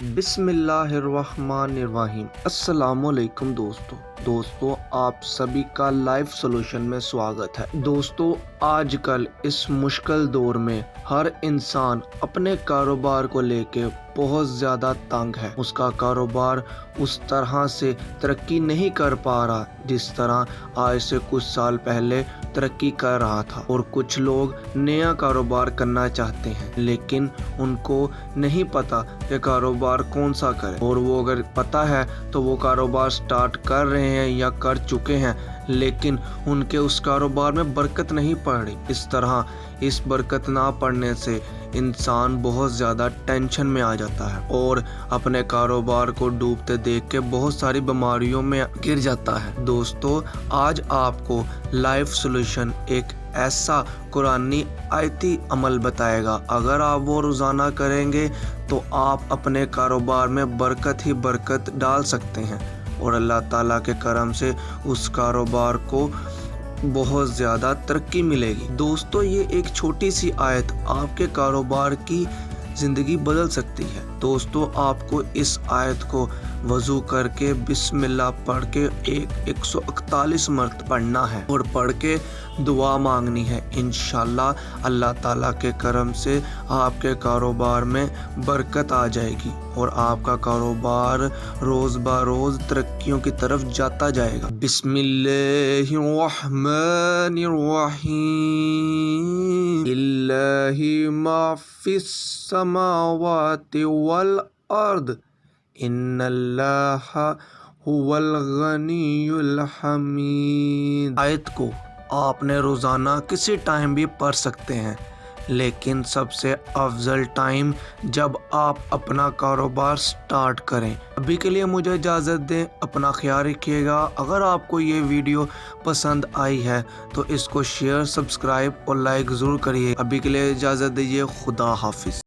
بسم اللہ الرحمن الرحیم۔ السلام علیکم دوستو آپ سبھی کا لائف سولوشن میں سواگت ہے۔ دوستو آج کل اس مشکل دور میں ہر انسان اپنے کاروبار کو لے کے بہت زیادہ تنگ ہے۔ اس کا کاروبار اس طرح سے ترقی نہیں کر پا رہا جس طرح آج سے کچھ سال پہلے ترقی کر رہا تھا، اور کچھ لوگ نیا کاروبار کرنا چاہتے ہیں لیکن ان کو نہیں پتا کہ کاروبار کون سا کرے، اور وہ اگر پتا ہے تو وہ کاروبار سٹارٹ کر رہے ہیں یا کر چکے ہیں لیکن ان کے اس کاروبار میں برکت نہیں پڑ رہی۔ اس طرح اس برکت نہ پڑنے سے انسان بہت زیادہ ٹینشن میں آ جاتا ہے اور اپنے کاروبار کو ڈوبتے دیکھ کے بہت ساری بیماریوں میں گر جاتا ہے۔ دوستو آج آپ کو لائف سولوشن ایک ایسا قرآنی آیتی عمل بتائے گا، اگر آپ وہ روزانہ کریں گے تو آپ اپنے کاروبار میں برکت ہی برکت ڈال سکتے ہیں اور اللہ تعالیٰ کے کرم سے اس کاروبار کو بہت زیادہ ترقی ملے گی۔ دوستو یہ ایک چھوٹی سی آیت آپ کے کاروبار کی زندگی بدل سکتی ہے۔ دوستو آپ کو اس آیت کو وضو کر کے بسم اللہ پڑھ کے 141 مرتبہ پڑھنا ہے اور پڑھ کے دعا مانگنی ہے۔ انشاءاللہ اللہ تعالیٰ کے کرم سے آپ کے کاروبار میں برکت آ جائے گی اور آپ کا کاروبار روز بروز ترقیوں کی طرف جاتا جائے گا۔ بسم اللہ الرحمن الرحیم۔ للہ ما فی السماوات والارض ان اللہ هو الغنی الحمید۔ آیت کو آپ نے روزانہ کسی ٹائم بھی پڑھ سکتے ہیں، لیکن سب سے افضل ٹائم جب آپ اپنا کاروبار سٹارٹ کریں۔ ابھی کے لیے مجھے اجازت دیں، اپنا خیال رکھیے گا۔ اگر آپ کو یہ ویڈیو پسند آئی ہے تو اس کو شیئر، سبسکرائب اور لائک ضرور کریے۔ ابھی کے لیے اجازت دیجیے، خدا حافظ۔